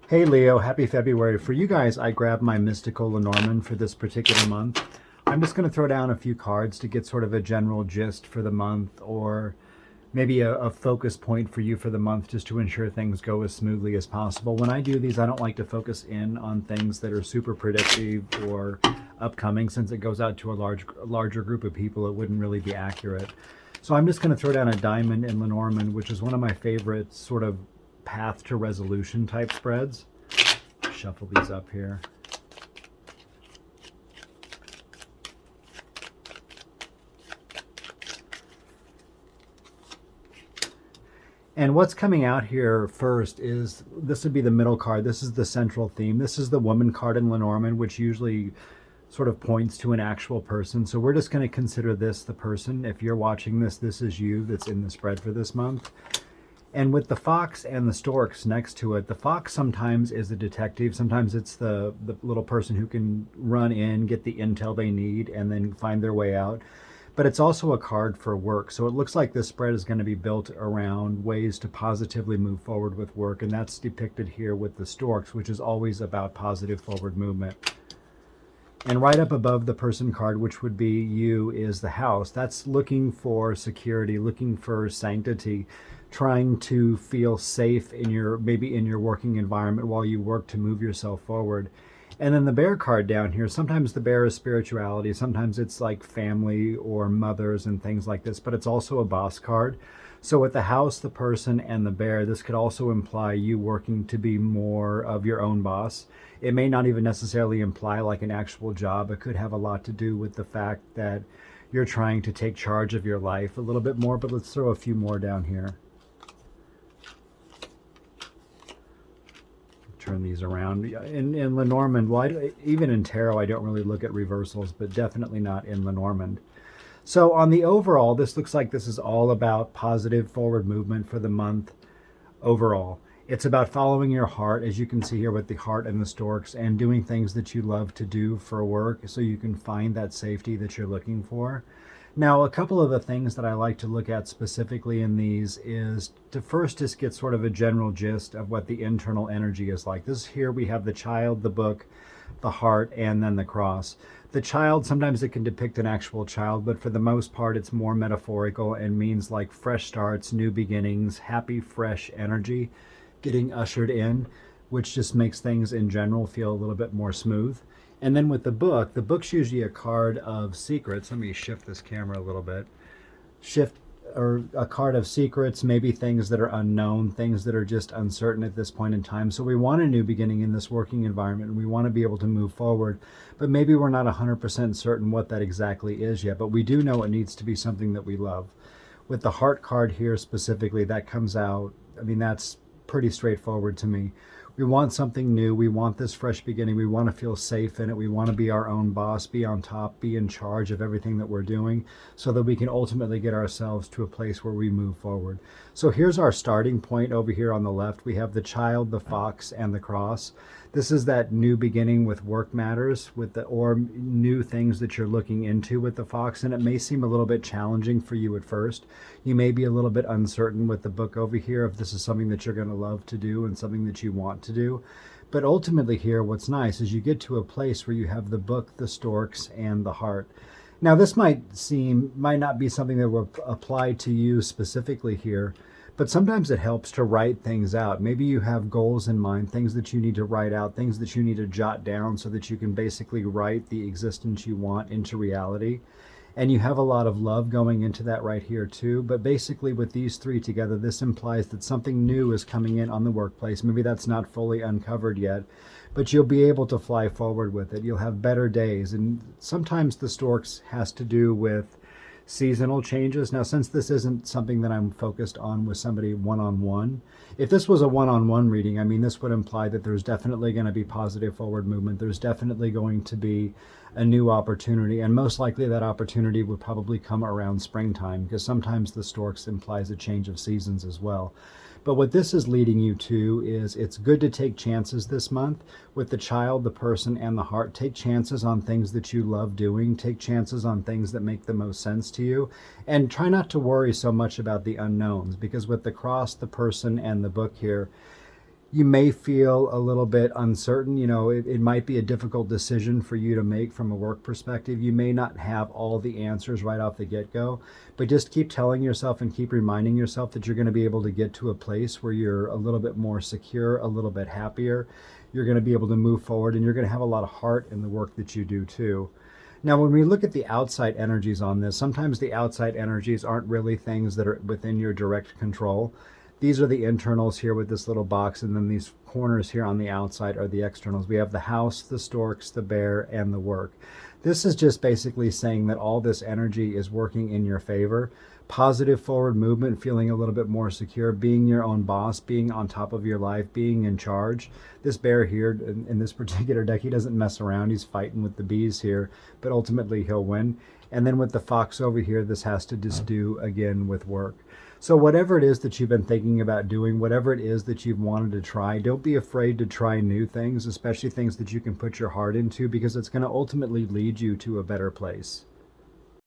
Hey Leo, happy February. For you guys, I grabbed my mystical Lenormand for this particular month. I'm just going to throw down a few cards to get sort of a general gist for the month, or maybe a focus point for you for the month, just to ensure things go as smoothly as possible. When I do these, I don't like to focus in on things that are super predictive or upcoming. Since it goes out to a larger group of people, it wouldn't really be accurate. So I'm just going to throw down a diamond in Lenormand, which is one of my favorite sort of path to resolution type spreads. Shuffle these up here. And what's coming out here first is, this would be the middle card. This is the central theme. This is the woman card in Lenormand, which usually sort of points to an actual person. So we're just going to consider this the person. If you're watching this, this is you that's in the spread for this month. And with the fox and the storks next to it, the fox sometimes is a detective. Sometimes it's the little person who can run in, get the intel they need, and then find their way out. But it's also a card for work. So it looks like this spread is going to be built around ways to positively move forward with work. And that's depicted here with the storks, which is always about positive forward movement. And right up above the person card, which would be you, is the house. That's looking for security, looking for sanctity, trying to feel safe in your, maybe in your working environment while you work to move yourself forward. And then the bear card down here, sometimes the bear is spirituality, sometimes it's like family or mothers and things like this, but it's also a boss card. So with the house, the person, and the bear, this could also imply you working to be more of your own boss. It may not even necessarily imply like an actual job. It could have a lot to do with the fact that you're trying to take charge of your life a little bit more, but let's throw a few more down here. Turn these around. In Lenormand, well, even in tarot, I don't really look at reversals, but definitely not in Lenormand. So on the overall, this looks like this is all about positive forward movement for the month overall. It's about following your heart, as you can see here with the heart and the storks, and doing things that you love to do for work so you can find that safety that you're looking for. Now, a couple of the things that I like to look at specifically in these is to first just get sort of a general gist of what the internal energy is like. This here we have the child, the book, the heart, and then the cross. The child, sometimes it can depict an actual child, but for the most part it's more metaphorical and means like fresh starts, new beginnings, happy, fresh energy getting ushered in, which just makes things in general feel a little bit more smooth. And then with the book's usually a card of secrets. Let me shift this camera a little bit. Or a card of secrets, maybe things that are unknown, things that are just uncertain at this point in time. So we want a new beginning in this working environment, and we want to be able to move forward, but maybe we're not 100% certain what that exactly is yet, but we do know it needs to be something that we love. With the heart card here specifically, that comes out, I mean, that's pretty straightforward to me. We want something new. We want this fresh beginning. We want to feel safe in it. We want to be our own boss, be on top, be in charge of everything that we're doing, so that we can ultimately get ourselves to a place where we move forward. So here's our starting point over here on the left. We have the child, the fox, and the cross. This is that new beginning with work matters, with the, or new things that you're looking into with the fox. And it may seem a little bit challenging for you at first. You may be a little bit uncertain with the book over here if this is something that you're going to love to do and something that you want to do. But ultimately here, what's nice is you get to a place where you have the book, the storks, and the heart. Now this might not be something that will apply to you specifically here, but sometimes it helps to write things out. Maybe you have goals in mind, things that you need to write out, things that you need to jot down so that you can basically write the existence you want into reality. And you have a lot of love going into that right here too. But basically with these three together, this implies that something new is coming in on the workplace. Maybe that's not fully uncovered yet, but you'll be able to fly forward with it. You'll have better days. And sometimes the storks has to do with seasonal changes. Now, since this isn't something that I'm focused on with somebody one-on-one, if this was a one-on-one reading, I mean, this would imply that there's definitely going to be positive forward movement. There's definitely going to be a new opportunity, and most likely that opportunity would probably come around springtime, because sometimes the storks implies a change of seasons as well. But what this is leading you to is it's good to take chances this month with the child, the person, and the heart. Take chances on things that you love doing. Take chances on things that make the most sense to you. And try not to worry so much about the unknowns, because with the cross, the person, and the book here, You may feel a little bit uncertain. It might be a difficult decision for you to make from a work perspective. You may not have all the answers right off the get-go, but just keep telling yourself and keep reminding yourself that you're going to be able to get to a place where you're a little bit more secure, a little bit happier. You're going to be able to move forward, and you're going to have a lot of heart in the work that you do too. Now, when we look at the outside energies on this, sometimes the outside energies aren't really things that are within your direct control. These are the internals here with this little box, and then these corners here on the outside are the externals. We have the house, the storks, the bear, and the work. This is just basically saying that all this energy is working in your favor. Positive forward movement, feeling a little bit more secure, being your own boss, being on top of your life, being in charge. This bear here, in this particular deck, he doesn't mess around. He's fighting with the bees here, but ultimately he'll win. And then with the fox over here, this has to just do again with work. So whatever it is that you've been thinking about doing, whatever it is that you've wanted to try, don't be afraid to try new things, especially things that you can put your heart into, because it's going to ultimately lead you to a better place.